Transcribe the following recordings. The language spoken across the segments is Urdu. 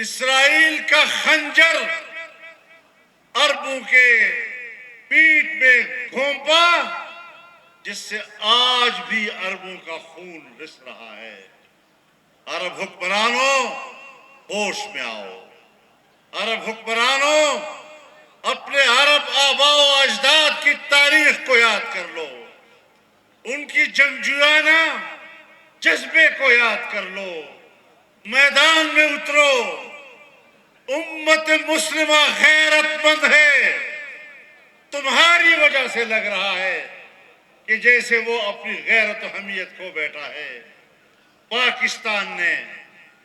اسرائیل کا خنجر عربوں کے پیٹھ میں گھونپا، جس سے آج بھی عربوں کا خون رس رہا ہے۔ عرب حکمرانوں، ہوش میں آؤ۔ عرب حکمرانوں، اپنے عرب آباء و اجداد کی تاریخ کو یاد کر لو، ان کی جنگجویانہ جذبے کو یاد کر لو، میدان میں اترو۔ امت مسلمہ غیرت مند ہے، تمہاری وجہ سے لگ رہا ہے کہ جیسے وہ اپنی غیرت و حمیت کھو بیٹھا ہے۔ پاکستان نے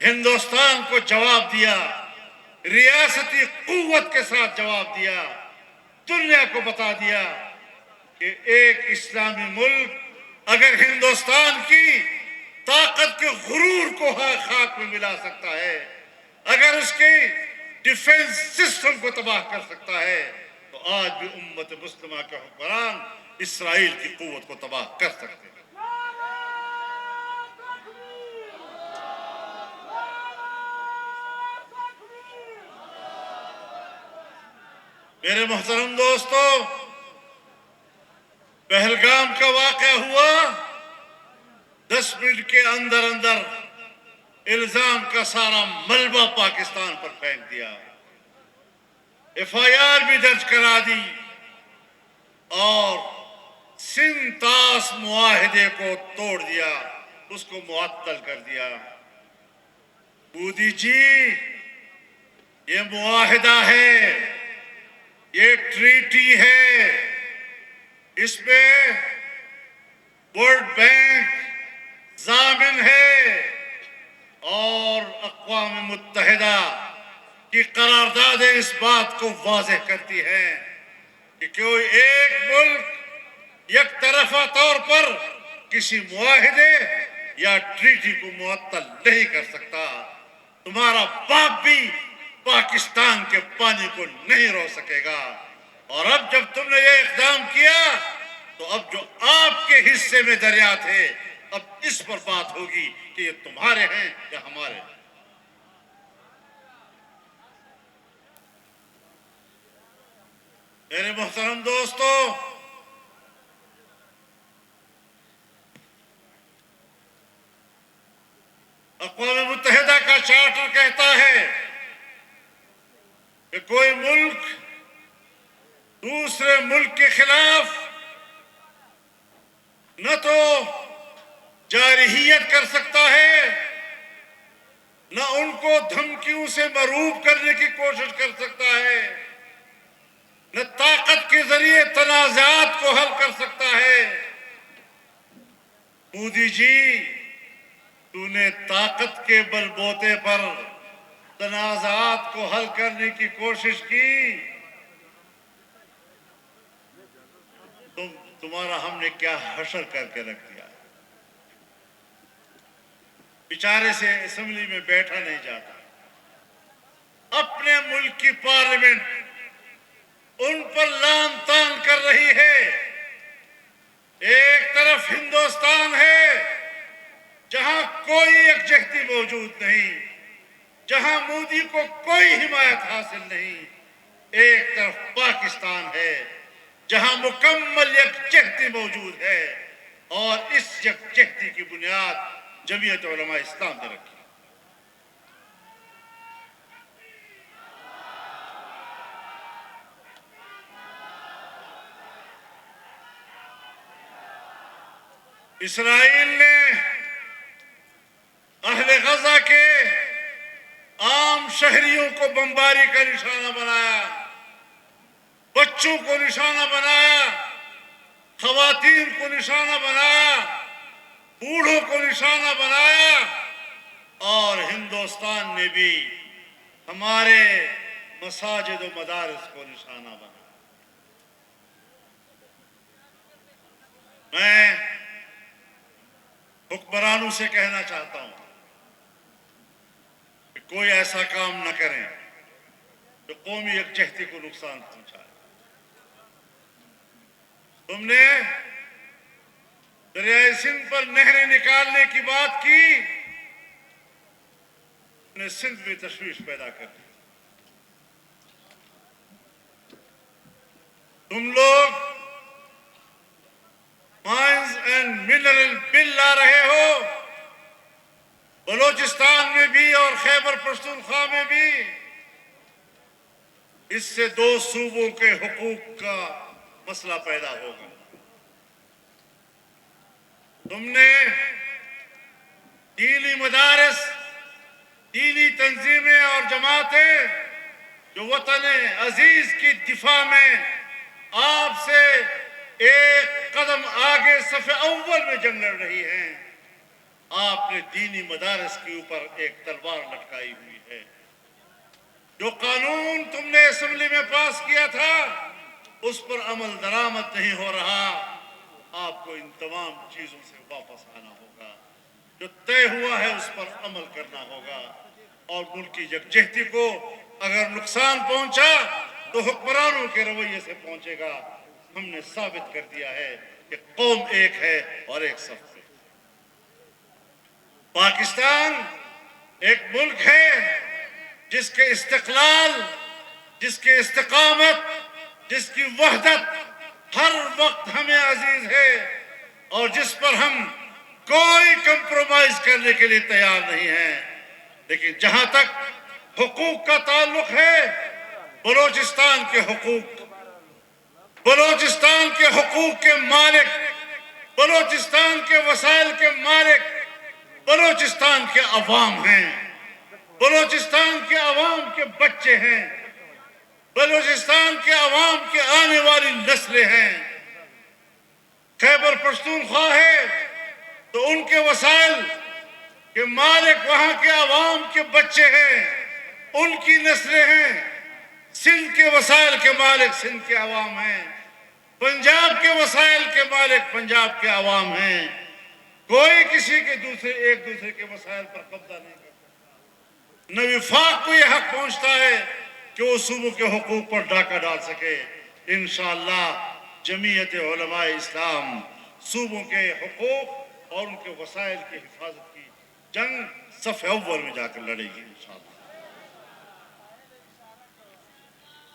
ہندوستان کو جواب دیا، ریاستی قوت کے ساتھ جواب دیا، دنیا کو بتا دیا کہ ایک اسلامی ملک اگر ہندوستان کی طاقت کے غرور کو خاک میں ملا سکتا ہے، اگر اس کی ڈیفنس سسٹم کو تباہ کر سکتا ہے، تو آج بھی امت مسلمہ کے حکمران اسرائیل کی قوت کو تباہ کر سکتے ہیں۔ میرے محترم دوستو، پہلگام کا واقعہ ہوا، 10 منٹ کے اندر اندر الزام کا سارا ملبہ پاکستان پر پھینک دیا، FIR بھی درج کرا دی اور سنتاس معاہدے کو توڑ دیا، اس کو معطل کر دیا۔ مودی جی، یہ معاہدہ ہے، یہ ٹریٹی ہے، اس میں ورلڈ بینک ضامن ہے اور اقوام متحدہ کی قراردادیں اس بات کو واضح کرتی ہیں کہ کوئی ایک ملک یک طرفہ طور پر کسی معاہدے یا ٹریٹی کو معطل نہیں کر سکتا۔ تمہارا باپ بھی پاکستان کے پانی کو نہیں روک سکے گا، اور اب جب تم نے یہ اقدام کیا تو اب جو آپ کے حصے میں دریا تھے، اب اس پر بات ہوگی کہ یہ تمہارے ہیں یا ہمارے ہیں۔ میرے محترم دوستو، اقوام متحدہ کا چارٹر کہتا ہے کہ کوئی ملک دوسرے ملک کے خلاف نہ تو جارحیت کر سکتا ہے، نہ ان کو دھمکیوں سے مروب کرنے کی کوشش کر سکتا ہے، نہ طاقت کے ذریعے تنازعات کو حل کر سکتا ہے۔ مودی جی، تو نے طاقت کے بل بوتے پر تنازعات کو حل کرنے کی کوشش کی، تمہارا ہم نے کیا حشر کر کے رکھ دیا۔ بیچارے سے اسمبلی میں بیٹھا نہیں جاتا، اپنے ملک کی پارلیمنٹ ان پر لان تان کر رہی ہے۔ ایک طرف ہندوستان ہے جہاں کوئی یکجہتی موجود نہیں، جہاں مودی کو کوئی حمایت حاصل نہیں، ایک طرف پاکستان ہے جہاں مکمل یکجہتی موجود ہے، اور اس یکجہتی کی بنیاد جمعیت علماء اسلام نے رکھی۔ اسرائیل نے اہل غزہ کے عام شہریوں کو بمباری کا نشانہ بنایا، بچوں کو نشانہ بنایا، خواتین کو نشانہ بنایا، بوڑھوں کو نشانہ بنایا، اور ہندوستان نے بھی ہمارے مساجد و مدارس کو نشانہ بنایا۔ میں حکمرانوں سے کہنا چاہتا ہوں کہ کوئی ایسا کام نہ کریں جو قومی یکجہتی کو نقصان پہنچائے۔ تم نے دریائے سندھ پر نہریں نکالنے کی بات کی، نے سندھ میں تشویش پیدا کر دی. تم لوگ مائنز اینڈ منرل بل لا رہے ہو بلوچستان میں بھی اور خیبر پختونخوا میں بھی. اس سے دو صوبوں کے حقوق کا مسئلہ پیدا ہوگا. تم نے دینی مدارس، دینی تنظیمیں اور جماعتیں جو وطن عزیز کی دفاع میں آپ سے ایک قدم آگے صف اول میں جنگ لڑ رہی ہیں، آپ نے دینی مدارس کے اوپر ایک تلوار لٹکائی ہوئی ہے. جو قانون تم نے اسمبلی میں پاس کیا تھا اس پر عمل درآمد نہیں ہو رہا. آپ کو ان تمام چیزوں سے واپس آنا ہوگا. جو طے ہوا ہے اس پر عمل کرنا ہوگا. اور ملک کی یکجہتی کو اگر نقصان پہنچا تو حکمرانوں کے رویے سے پہنچے گا. ہم نے ثابت کر دیا ہے کہ قوم ایک ہے اور ایک صف ہے. پاکستان ایک ملک ہے جس کے استقلال، جس کے استقامت، جس کی وحدت ہر وقت ہمیں عزیز ہے اور جس پر ہم کوئی کمپرومائز کرنے کے لیے تیار نہیں ہیں. لیکن جہاں تک حقوق کا تعلق ہے، بلوچستان کے حقوق، بلوچستان کے حقوق کے مالک، بلوچستان کے وسائل کے مالک بلوچستان کے عوام ہیں. بلوچستان کے عوام کے بچے ہیں. بلوچستان کے عوام کے آنے والی نسلیں ہیں. خیبر پختونخوا ہے تو ان کے وسائل کے مالک وہاں کے عوام کے بچے ہیں، ان کی نسلیں ہیں. سندھ کے وسائل کے مالک سندھ کے عوام ہیں. پنجاب کے وسائل کے مالک پنجاب کے عوام ہیں. کوئی کسی کے ایک دوسرے کے وسائل پر قبضہ نہیں کرتا. نہ وفاق کو یہ حق پہنچتا ہے کہ وہ صوبوں کے حقوق پر ڈاکہ ڈال سکے. انشاءاللہ جمعیت علماء اسلام صوبوں کے حقوق اور ان کے وسائل کی حفاظت کی جنگ صف اول میں جا کر لڑے گی انشاءاللہ.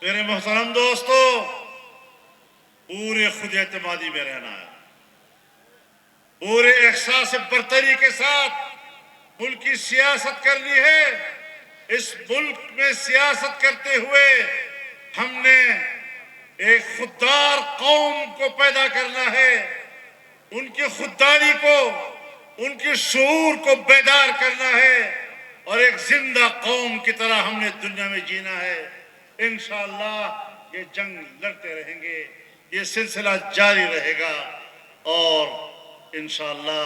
میرے محترم دوستو، پورے خود اعتمادی میں رہنا ہے، پورے احساس برتری کے ساتھ ملک کی سیاست کرنی ہے. اس ملک میں سیاست کرتے ہوئے ہم نے ایک خوددار قوم کو پیدا کرنا ہے. ان کی خودداری کو، ان کے شعور کو بیدار کرنا ہے اور ایک زندہ قوم کی طرح ہم نے دنیا میں جینا ہے. انشاءاللہ یہ جنگ لڑتے رہیں گے، یہ سلسلہ جاری رہے گا اور انشاءاللہ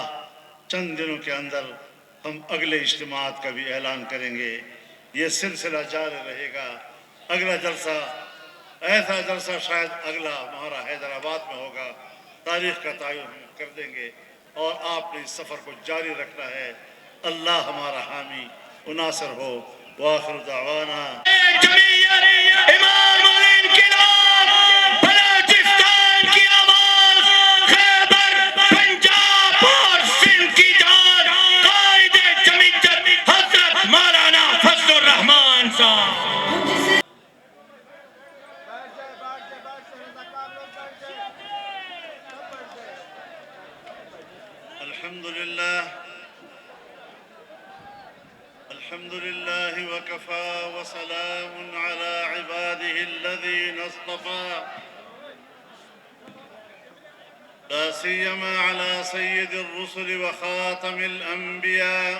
چند دنوں کے اندر ہم اگلے اجتماعات کا بھی اعلان کریں گے. یہ سلسلہ جاری رہے گا. اگلا جلسہ، ایسا جلسہ شاید اگلا ہمارا حیدرآباد میں ہوگا. تاریخ کا تعین ہم کر دیں گے اور آپ نے اس سفر کو جاری رکھنا ہے. اللہ ہمارا حامی و ناصر ہو. وآخر دعوانا امام الانقلاب بلوچستان کی آواز، خیبر پنجاب اور سندھ کی جان، قائد جمعیت حضرت مولانا فضل الرحمان صاحب. الحمد لله وكفى وسلام على عباده الذين اصطفى، لا سيما على سيد الرسل وخاتم الأنبياء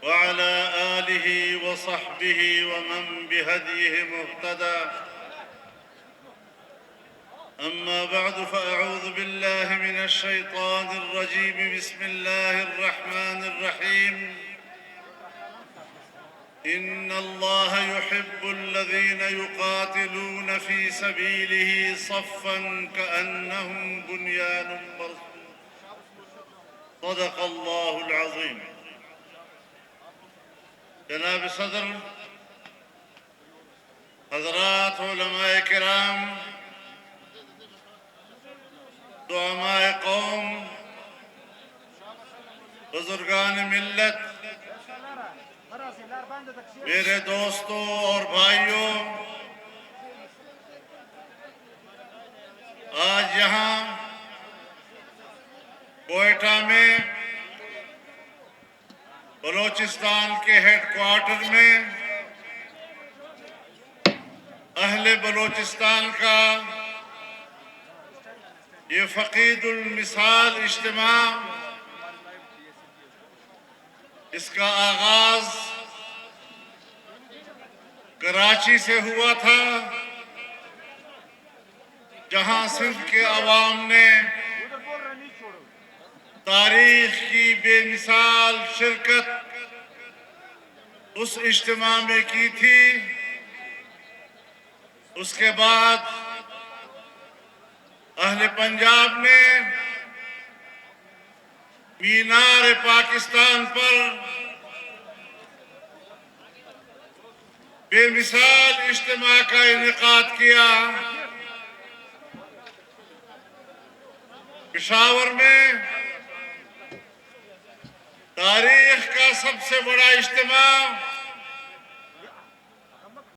وعلى آله وصحبه ومن بهديه مهتدى. أما بعد، فأعوذ بالله من الشيطان الرجيم. بسم الله الرحمن الرحيم. إن الله يحب الذين يقاتلون في سبيله صفا كأنهم بنيان مرصوص. صدق الله العظيم. جناب صدر، حضرات علماء کرام، دعماء قوم، بزرگان ملت، میرے دوستوں اور بھائیوں، آج یہاں کوئٹہ میں بلوچستان کے ہیڈ کوارٹر میں اہل بلوچستان کا یہ فقید المثال اجتماع، اس کا آغاز کراچی سے ہوا تھا، جہاں سندھ کے عوام نے تاریخ کی بے مثال شرکت اس اجتماع میں کی تھی۔ اس کے بعد اہل پنجاب نے مینار پاکستان پر بے مثال اجتماع کا انعقاد کیا۔ پشاور میں تاریخ کا سب سے بڑا اجتماع